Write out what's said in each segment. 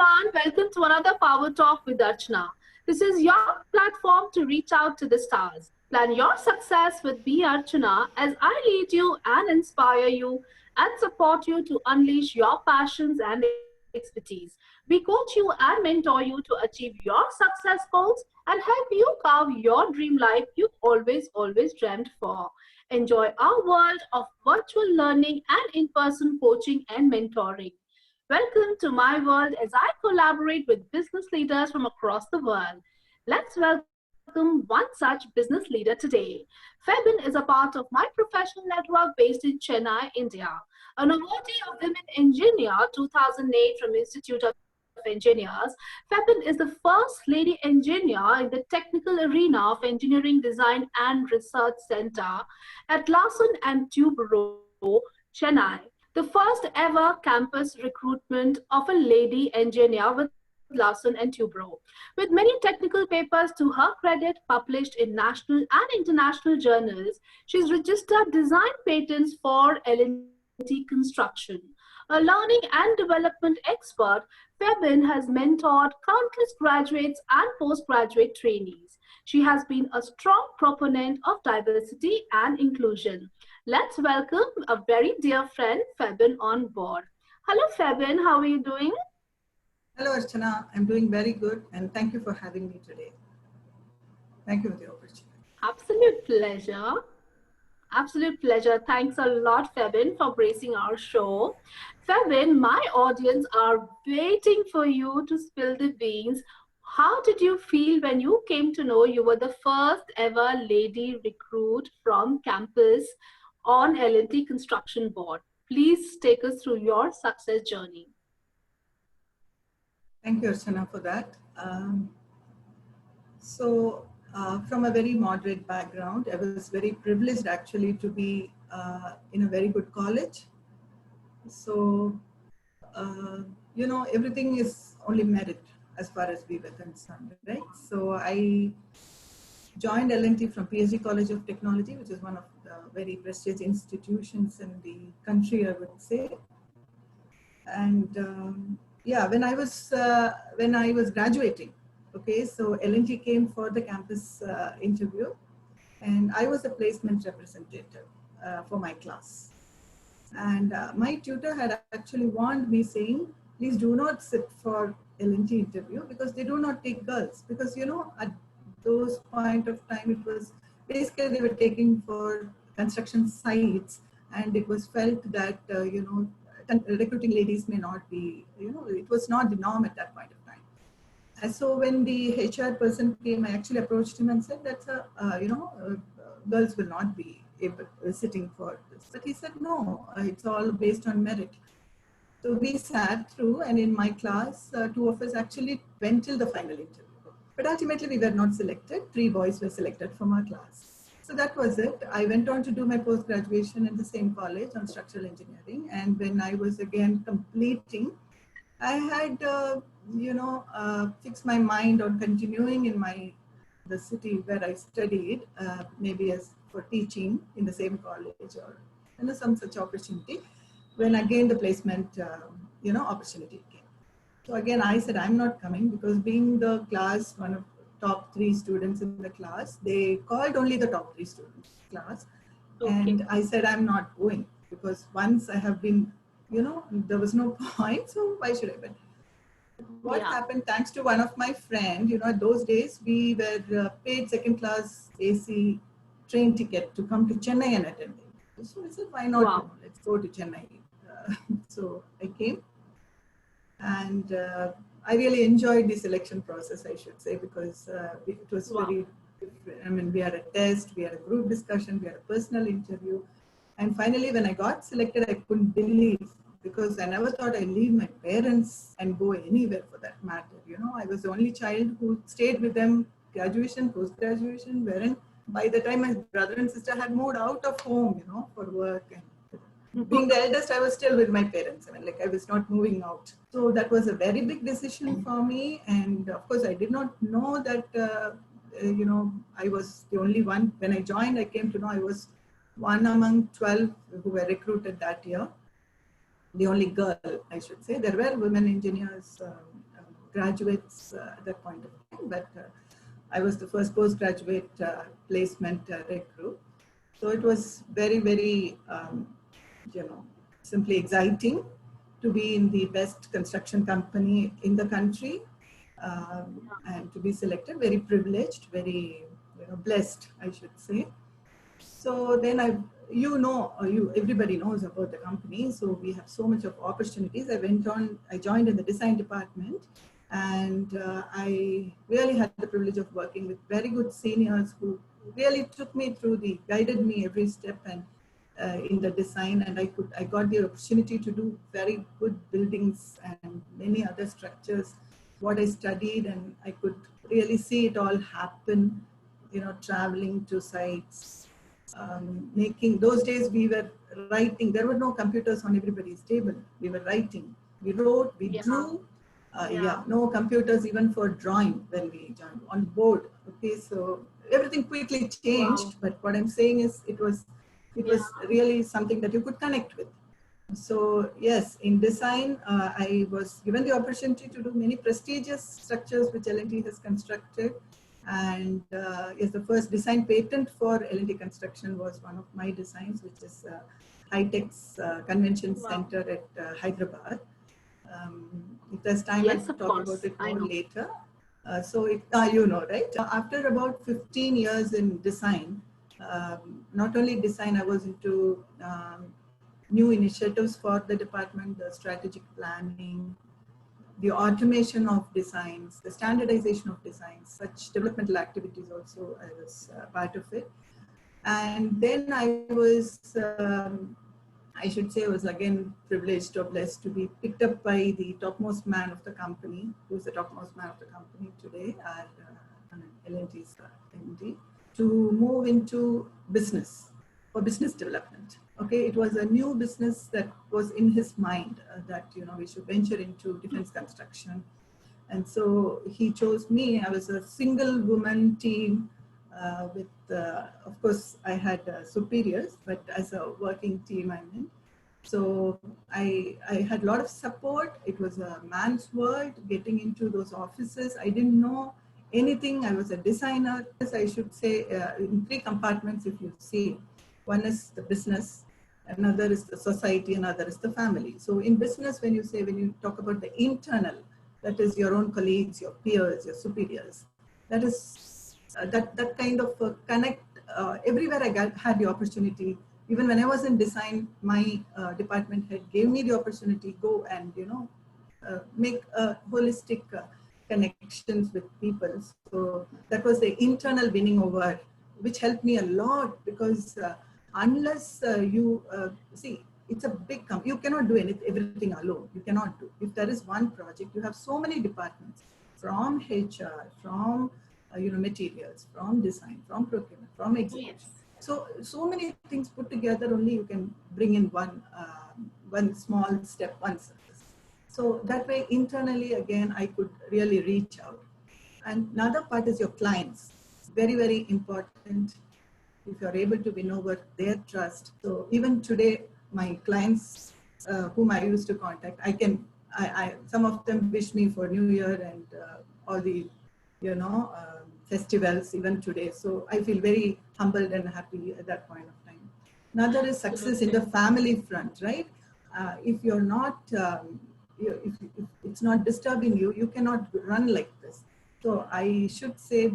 everyone, welcome to another Power Talk with Archanna. This is your platform to reach out to the stars. Plan your success with me, Archanna, as I lead you and inspire you and support you to unleash your passions and expertise. We coach you and mentor you to achieve your success goals and help you carve your dream life you always dreamed for. Enjoy our world of virtual learning and in-person coaching and mentoring. Welcome to my world as I collaborate with business leaders from across the world. Let's welcome one such business leader today. Febin is a part of my professional network based in Chennai, India. An awardee of Women Engineer 2008 from Institute of Engineers, Febin is the first lady engineer in the technical arena of engineering design and research center at Larsen Tubro, Chennai. The first ever campus recruitment of a lady engineer with Larsen Tubro. With many technical papers to her credit published in national and international journals, she's registered design patents for L&T construction. A learning and development expert, Febin has mentored countless graduates and postgraduate trainees. She has been a strong proponent of diversity and inclusion. Let's welcome a very dear friend, Febin, on board. Hello, Febin. How are you doing? Hello, Archanna. I'm doing very good, and thank you for having me today. Thank you for the opportunity. Absolute pleasure. Absolute pleasure. Thanks a lot, Febin, for gracing our show. Febin, my audience are waiting for you to spill the beans. How did you feel when you came to know you were the first ever lady recruit from campus on L&T Construction Board? Please take us through your success journey. Thank you, Archanna, for that. From a very moderate background, I was very privileged actually to be in a very good college. So, everything is only merit as far as we were concerned, right? So I joined L&T from PSG College of Technology, which is one of the very prestigious institutions in the country, I would say. And when I was graduating, okay, so L&T came for the campus interview, and I was a placement representative for my class. And my tutor had actually warned me, saying, please do not sit for L&T interview because they do not take girls. Because, at those point of time, it was basically they were taking for construction sites, and it was felt that, recruiting ladies may not be, it was not the norm at that point of time. And so when the HR person came, I actually approached him and said, that's girls will not be sitting for this. But he said, no, it's all based on merit. So we sat through, and in my class, two of us actually went till the final interview. But ultimately we were not selected. 3 boys were selected from our class. So that was it. I went on to do my post-graduation in the same college on structural engineering. And when I was again completing, I had, fixed my mind on continuing in the city where I studied, maybe as for teaching in the same college or some such opportunity. When again the placement, opportunity came. So again, I said, I'm not coming because being the class, one of top 3 students in the class, they called only the top 3 students class. Okay. And I said, I'm not going because once I have been, there was no point. So why should I? But what happened, thanks to one of my friends, those days we were paid second class AC train ticket to come to Chennai and attend it. So I said, why not? Wow. Let's go to Chennai. So I came, and I really enjoyed the selection process, I should say, because it was very different. I mean, we had a test, we had a group discussion, we had a personal interview. And finally, when I got selected, I couldn't believe, because I never thought I'd leave my parents and go anywhere for that matter. I was the only child who stayed with them, graduation, post-graduation, wherein by the time my brother and sister had moved out of home, for work. And being the eldest, I was still with my parents. I mean, I was not moving out. So that was a very big decision for me. And of course, I did not know that, I was the only one. When I joined, I came to know I was one among 12 who were recruited that year. The only girl, I should say. There were women engineers graduates at that point of time, but I was the first postgraduate placement recruit. So it was very, very, simply exciting to be in the best construction company in the country, and to be selected. Very privileged, very blessed, I should say. So then everybody knows about the company. So we have so much of opportunities. I joined in the design department, and I really had the privilege of working with very good seniors who really guided me every step and in the design, and I got the opportunity to do very good buildings and many other structures, what I studied, and I could really see it all happen, traveling to sites, those days we were writing. There were no computers on everybody's table. We were writing. We wrote, we drew. No computers even for drawing when we joined on board. Okay, so everything quickly changed. But what I'm saying is it was really something that you could connect with. So yes, in design, I was given the opportunity to do many prestigious structures which L&T has constructed. And yes, the first design patent for L&T construction was one of my designs, which is High-Tech's Convention Center at Hyderabad. If there's time, I'll talk about it more later. Right? After about 15 years in design, not only design, I was into new initiatives for the department, the strategic planning, the automation of designs, the standardization of designs, such developmental activities also I was part of it. And then I was, I should say, I was again privileged or blessed to be picked up by the topmost man of the company, who's the topmost man of the company today at L&T's MD, to move into business, for business development. Okay, it was a new business that was in his mind, that we should venture into defense construction, and so he chose me. I was a single woman team with, of course, I had superiors, but as a working team, I mean. So I had a lot of support. It was a man's world getting into those offices. I didn't know anything. I was a designer. I should say in 3 compartments, if you see. One is the business, another is the society, another is the family. So in business, when you talk about the internal, that is your own colleagues, your peers, your superiors, that is that kind of connect. Everywhere I had the opportunity, even when I was in design, my department head gave me the opportunity, go and make holistic connections with people. So that was the internal winning over, which helped me a lot, because unless you see, it's a big company. You cannot do everything alone. You cannot do. If there is one project, you have so many departments, from HR, from materials, from design, from procurement, from execution. So many things put together, only you can bring in one small step, one success. So that way, internally, again, I could really reach out. And another part is your clients. Very, very important. If you're able to win over their trust. So even today, my clients whom I used to contact, some of them wish me for New Year and all the, festivals even today. So I feel very humbled and happy at that point of time. Another is success in the family front, right? If you're not, if it's not disturbing you, you cannot run like this. So I should say,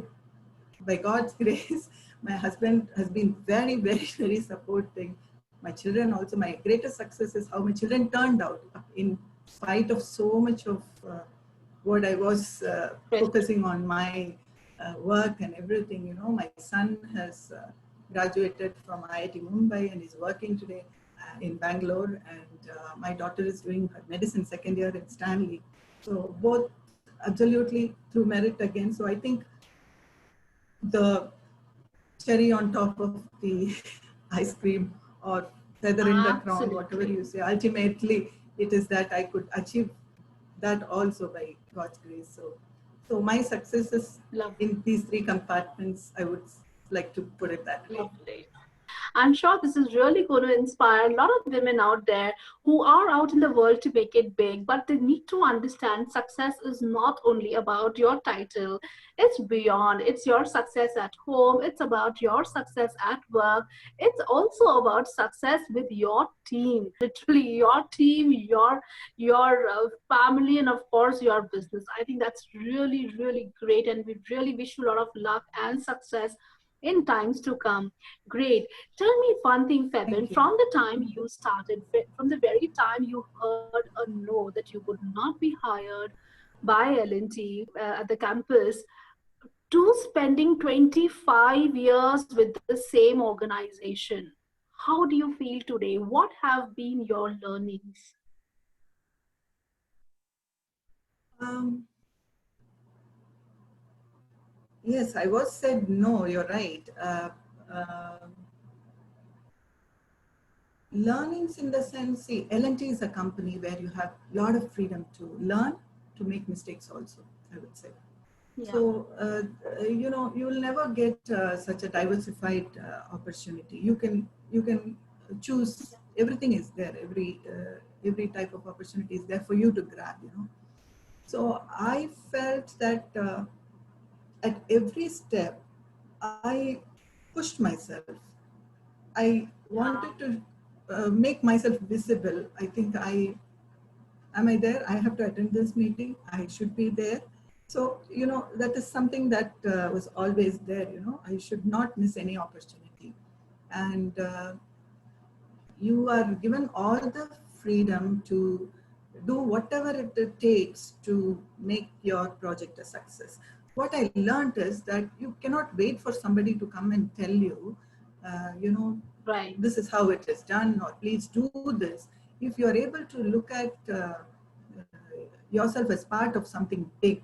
by God's grace, my husband has been very, very, very supporting. My children also. My greatest success is how my children turned out in spite of so much of what I was focusing on, my work and everything. My son has graduated from IIT Mumbai and is working today in Bangalore, and my daughter is doing her medicine second year at Stanley. So both absolutely through merit again. So I think the cherry on top of the ice cream, or feather in the crown, whatever you say, ultimately it is that I could achieve that also by God's grace. So my successes in these 3 compartments, I would like to put it that way. Lovely. I'm sure this is really going to inspire a lot of women out there who are out in the world to make it big, but they need to understand success is not only about your title, it's beyond. It's your success at home, it's about your success at work, it's also about success with your team, literally your team, your family, and of course your business. I think that's really, really great, and we really wish you a lot of luck and success in times to come. Great. Tell me one thing, Febin. Thank you. From the time you started, from the very time you heard a no that you would not be hired by L&T at the campus, to spending 25 years with the same organization, how do you feel today? What have been your learnings? Um, yes, I was said no, you're right. Uh, Learnings in the sense, see, L&T is a company where you have a lot of freedom to learn, to make mistakes also, I would say. Yeah. So, you will never get such a diversified opportunity. You can choose, everything is there, every type of opportunity is there for you to grab. So I felt that at every step, I pushed myself. I Yeah. wanted to make myself visible. I think am I there? I have to attend this meeting. I should be there. So, that is something that was always there. I should not miss any opportunity. And you are given all the freedom to do whatever it takes to make your project a success. What I learned is that you cannot wait for somebody to come and tell you, uh, you know, Right. this is how it is done, or please do this. If you are able to look at yourself as part of something big,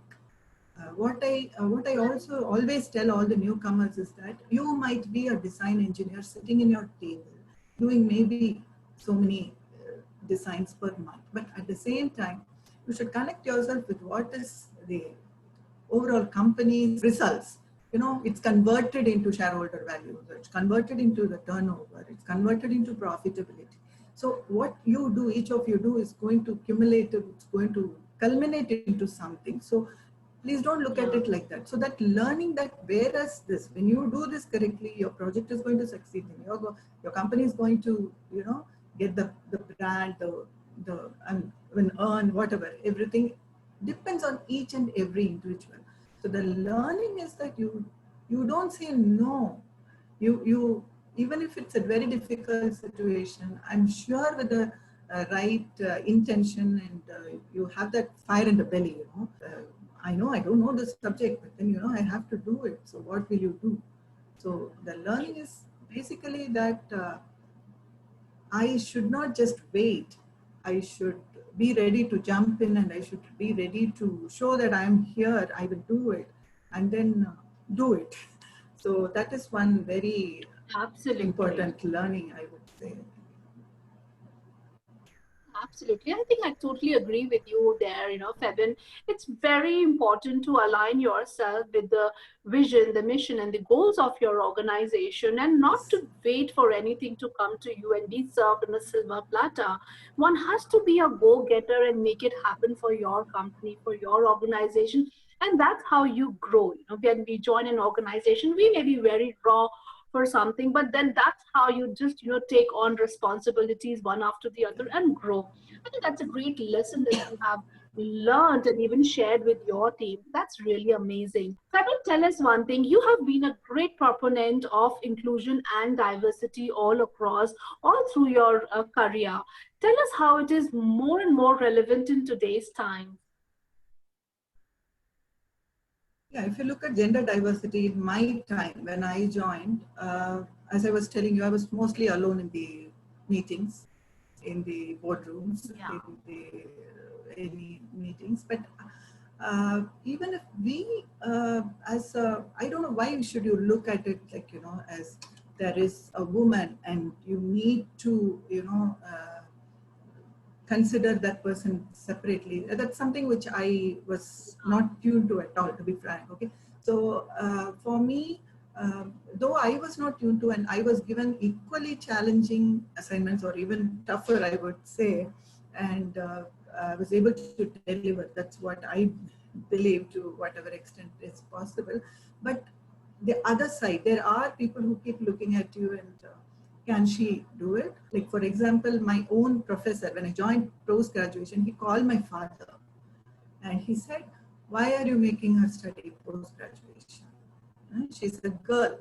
what I also always tell all the newcomers is that you might be a design engineer sitting in your table doing maybe so many designs per month, but at the same time you should connect yourself with what is the overall company's results. It's converted into shareholder value, it's converted into the turnover, it's converted into profitability. So what you do, each of you do, is going to accumulate, it's going to culminate into something. So please don't look at it Yeah. like that. So that learning that whereas this, when you do this correctly, your project is going to succeed, and your company is going to, get the brand, and when earn whatever, everything depends on each and every individual. So the learning is that you don't say no. You even if it's a very difficult situation, I'm sure with the right intention, and you have that fire in the belly. I don't know the subject, but then I have to do it. So what will you do? So the learning is basically that I should not just wait. I should be ready to jump in, and I should be ready to show that I'm here. I will do it, and then do it. So that is one very Absolutely. important learning, I would say. Absolutely. I think I totally agree with you there, Febin. It's very important to align yourself with the vision, the mission, and the goals of your organization, and not Yes. to wait for anything to come to you and be served on a silver platter. One has to be a go getter and make it happen for your company, for your organization. And that's how you grow. When we join an organization, we may be very raw for something, but then that's how you just take on responsibilities one after the other and grow. I think that's a great lesson that you have learned and even shared with your team. That's really amazing. Fabian, tell us one thing. You have been a great proponent of inclusion and diversity all across, all through your career. Tell us how it is more and more relevant in today's time. Yeah, if you look at gender diversity in my time when I joined, as I was telling you, I was mostly alone in the meetings, in the boardrooms, Yeah. in the any meetings. But even if we, I don't know why should you look at it like, as there is a woman and you need to, consider that person separately. That's something which I was not tuned to at all, to be frank. Okay, so for me, though I was not tuned to, and I was given equally challenging assignments, or even tougher, I would say, and I was able to deliver. That's what I believe to whatever extent is possible. But the other side, there are people who keep looking at you and can she do it? Like, for example, my own professor, when I joined post-graduation, he called my father and he said, why are you making her study post-graduation? She's a girl.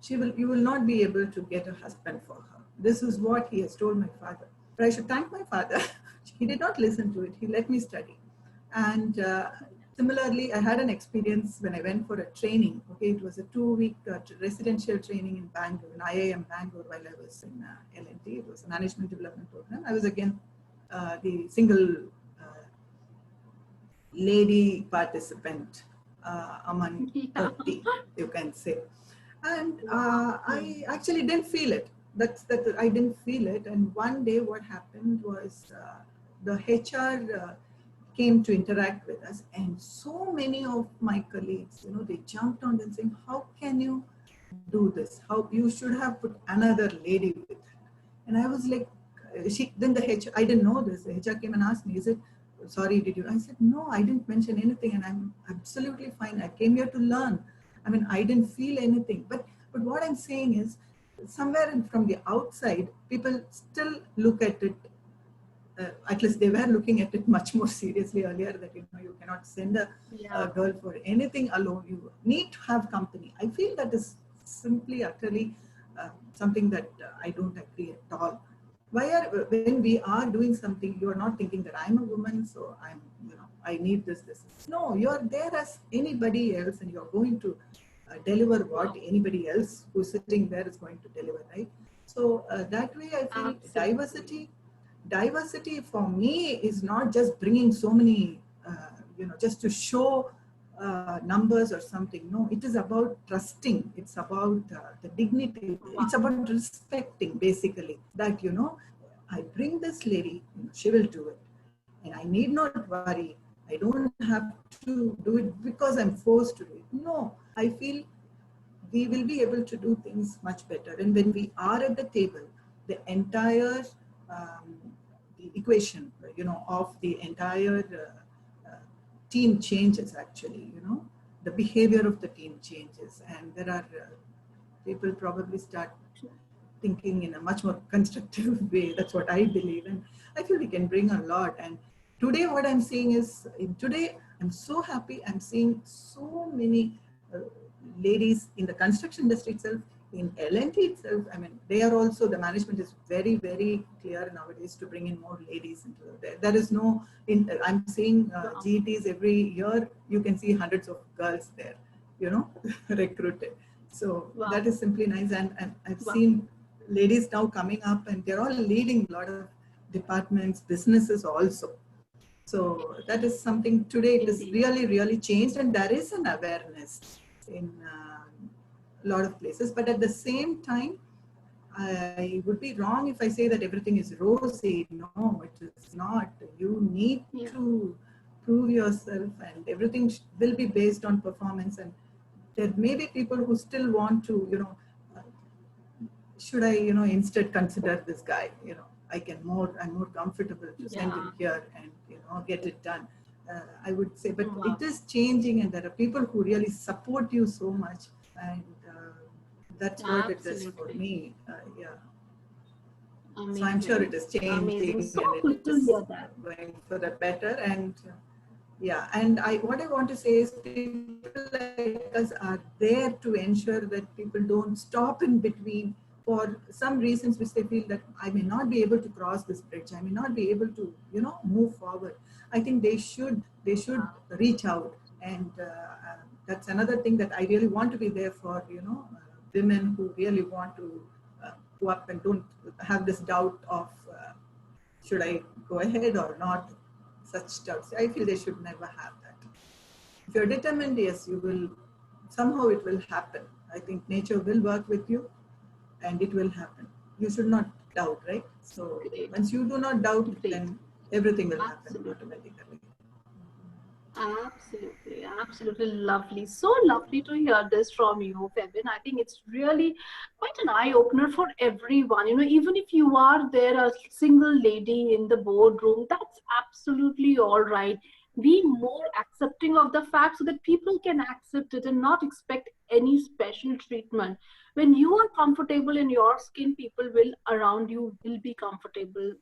You will not be able to get a husband for her. This is what he has told my father. But I should thank my father. He did not listen to it. He let me study. And similarly, I had an experience when I went for a training. Okay, it was a 2-week residential training in Bangalore, in IIM Bangalore, while I was in L&T. It was a management development program. I was again the single lady participant among 30, you can say. And I actually didn't feel it. That I didn't feel it. And one day what happened was the HR came to interact with us, and so many of my colleagues, they jumped on them saying, how can you do this? How you should have put another lady with it. And I was like, then the HR, I didn't know this. The HR came and asked me, is it, sorry, did you? I said, no, I didn't mention anything, and I'm absolutely fine. I came here to learn. I mean, I didn't feel anything. But what I'm saying is, somewhere from the outside, people still look at it. At least they were looking at it much more seriously earlier, that you cannot send a girl for anything alone. You need to have company. I feel that is simply utterly something that I don't agree at all. When we are doing something, you are not thinking that I'm a woman, so I need this. No, you are there as anybody else, and you're going to deliver what anybody else who's sitting there is going to deliver, right? So that way I feel diversity for me is not just bringing so many, just to show numbers or something. No, it is about trusting. It's about the dignity. It's about respecting, basically, that, I bring this lady, she will do it. And I need not worry. I don't have to do it because I'm forced to do it. No, I feel we will be able to do things much better. And when we are at the table, the entire the equation, of the entire team changes, actually, the behavior of the team changes. And there are people probably start thinking in a much more constructive way. That's what I believe. And I feel we can bring a lot. And today what I'm seeing is, today I'm so happy. I'm seeing so many ladies in the construction industry itself, in L&T itself. I mean, they are also, the management is very, very clear nowadays to bring in more ladies into there. There is no, I'm seeing GETs every year, you can see hundreds of girls there, recruited. So that is simply nice. And I've seen ladies now coming up, and they're all leading a lot of departments, businesses also. So that is something today, it is really, really changed, and there is an awareness in a lot of places. But at the same time, I would be wrong if I say that everything is rosy. No, it is not. You need to prove yourself, and everything will be based on performance. And there may be people who still want to, should I, instead consider this guy, I'm more comfortable to send him here and, get it done. I would say, but it is changing, and there are people who really support you so much. And that's what it is for me. So I'm sure it is changing, So and it good to is hear that. going for the better. And and what I want to say is, people like us are there to ensure that people don't stop in between for some reasons which they feel that I may not be able to cross this bridge. I may not be able to, move forward. I think they should reach out. And that's another thing that I really want to be there for, women who really want to go up and don't have this doubt of should I go ahead or not, such doubts. I feel they should never have that. If you're determined, yes, you will, somehow it will happen. I think nature will work with you, and it will happen. You should not doubt, right? So once you do not doubt, then everything will happen automatically. Absolutely, absolutely lovely. So lovely to hear this from you, Febin. I think it's really quite an eye opener for everyone. Even if you are there, a single lady in the boardroom, that's absolutely all right. Be more accepting of the fact so that people can accept it and not expect any special treatment. When you are comfortable in your skin, people will around you will be comfortable,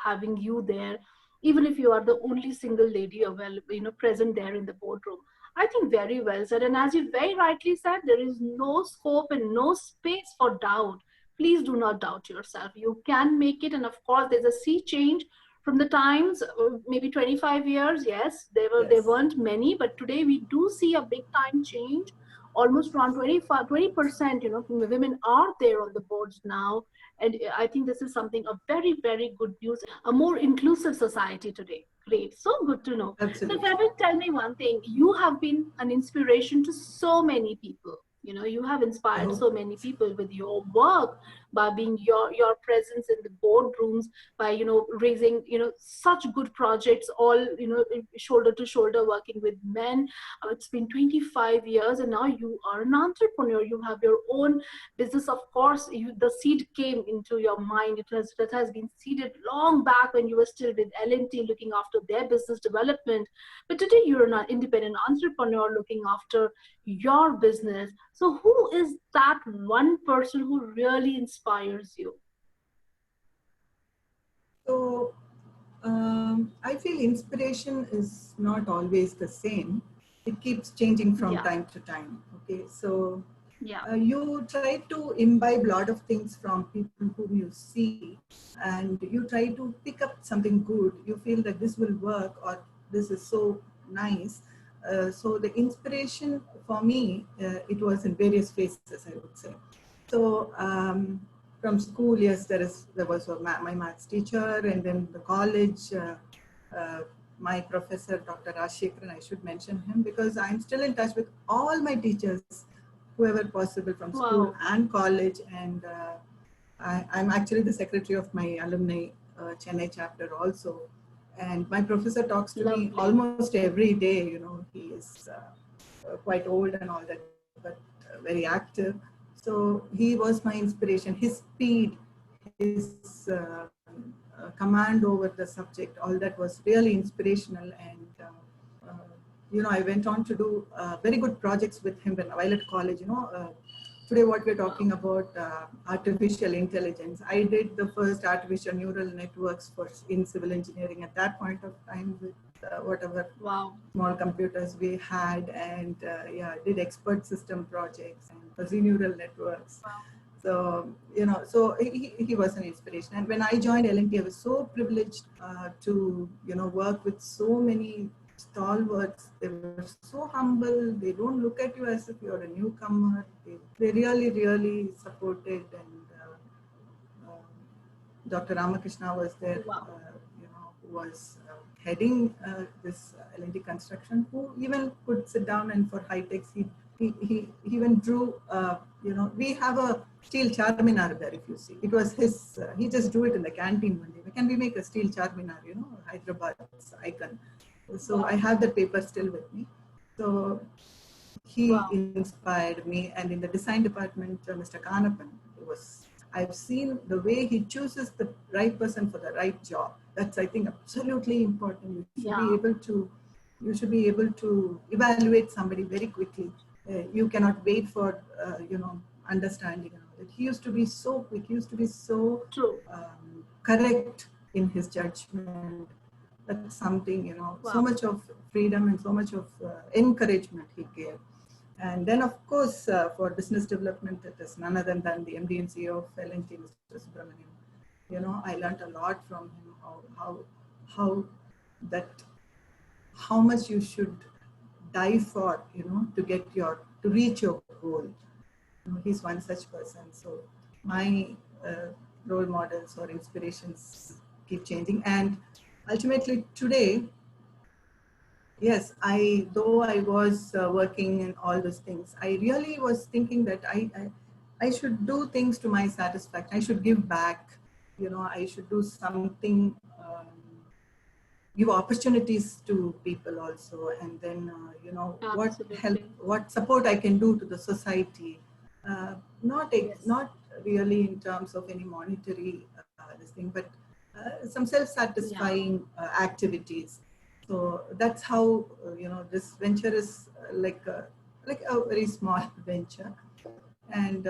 having you there, even if you are the only single lady available, present there in the boardroom. I think very well said. And as you very rightly said, there is no scope and no space for doubt. Please do not doubt yourself. You can make it. And of course, there's a sea change from the times, maybe 25 years. Yes, there Yes, weren't many, but today we do see a big time change. Almost around 25, 20%, women are there on the boards now. And I think this is something, a very, very good news, a more inclusive society today. Great. So good to know. So, absolutely. Fabin, tell me one thing. You have been an inspiration to so many people. You have I inspired hope. so many people with your work, by being your presence in the boardrooms, by raising such good projects, all shoulder to shoulder working with men. It's been 25 years, and now you are an entrepreneur. You have your own business. Of course, the seed came into your mind. That has been seeded long back when you were still with L&T, looking after their business development. But today you're an independent entrepreneur looking after your business. So who is that one person who really inspires you? So I feel inspiration is not always the same. It keeps changing from Yeah, time to time. Okay, so yeah, you try to imbibe a lot of things from people whom you see, and you try to pick up something good. You feel that this will work, or this is so nice. So the inspiration for me, it was in various phases, I would say. So from school, yes, there was my maths teacher, and then the college. Uh, my professor, Dr. Rashekran, I should mention him because I'm still in touch with all my teachers, whoever possible, from school wow, and college. And I'm actually the secretary of my alumni Chennai chapter also. And my professor talks to me lovely, almost every day. He is quite old and all that, but very active. So he was my inspiration. His speed, his command over the subject, all that was really inspirational. And I went on to do very good projects with him while at college. Today what we're talking wow, about, artificial intelligence. I did the first artificial neural networks in civil engineering at that point of time with whatever wow, small computers we had. And yeah, did expert system projects and fuzzy neural networks. wow, So so he was an inspiration. And when I joined L&T, I was so privileged to work with so many stalwarts. They were so humble. They don't look at you as if you're a newcomer. They really supported. And Dr. Ramakrishna was there, wow, who was heading this L&T construction, who even could sit down and for high techs, he even drew, we have a steel charminar there, if you see. It was his, he just drew it in the canteen one day. Can we make a steel charminar, Hyderabad's icon. So I wow, have that paper still with me. So he wow, inspired me. And in the design department, Mr. Kanapan, was, I've seen the way he chooses the right person for the right job. That's, I think, absolutely important. yeah, You should be able to evaluate somebody very quickly. You cannot wait for understanding and all that. He used to be so quick. He used to be so true, correct in his judgment. That's something, so wow, much of freedom and so much of encouragement he gave. And then, of course, for business development, it is none other than the MD and CEO of L&T, Mr. Subramanian. I learned a lot from him, how that, how much you should die for, to reach your goal. He's one such person. So my role models or inspirations keep changing. And ultimately today, yes, though I was working in all those things, I really was thinking that I should do things to my satisfaction. I should give back. I should do something give opportunities to people also, and then what help, Absolutely. what support I can do to the society. Yes. Not really in terms of any monetary this thing, but some Yeah. self-satisfying activities. So that's how this venture is like a very small venture. And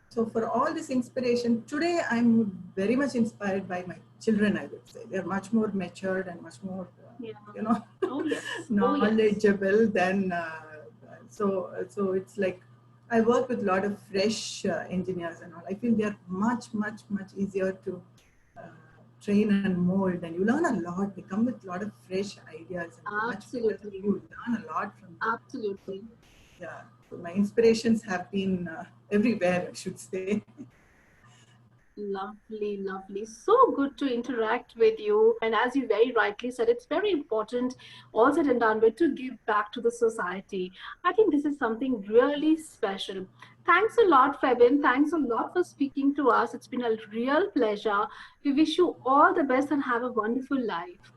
so for all this inspiration, today I'm very much inspired by my children, I would say. They're much more matured and much more, Yeah. you know, Oh yes. Oh yes. knowledgeable than, so it's like, I work with a lot of fresh engineers and all. I feel they're much, much, much easier to uh, train and mold, and you learn a lot. They come with a lot of fresh ideas and they're much better than Absolutely. you. Learn a lot from them. So, Absolutely. yeah, so my inspirations have been everywhere, I should say. Lovely, lovely. So good to interact with you. And as you very rightly said, it's very important, all said and done with, to give back to the society. I think this is something really special. Thanks a lot, Febin. Thanks a lot for speaking to us. It's been a real pleasure. We wish you all the best and have a wonderful life.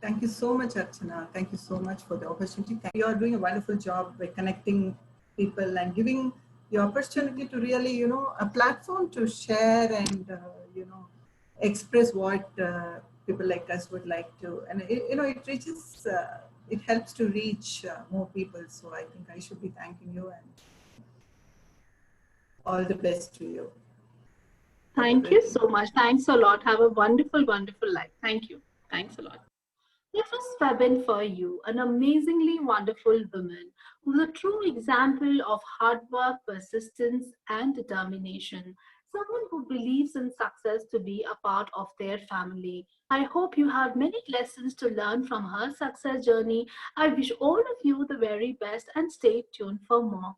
Thank you so much, Archana. Thank you so much for the opportunity. You are doing a wonderful job by connecting people and giving the opportunity to really, a platform to share and, express what people like us would like to. And, it reaches, it helps to reach more people. So I think I should be thanking you, and all the best to you for Thank you everything. so much. Thanks a lot. Have a wonderful, wonderful life. Thank you. Thanks a lot. That was Febin for you, an amazingly wonderful woman who's a true example of hard work, persistence, and determination. Someone who believes in success to be a part of their family. I hope you have many lessons to learn from her success journey. I wish all of you the very best and stay tuned for more.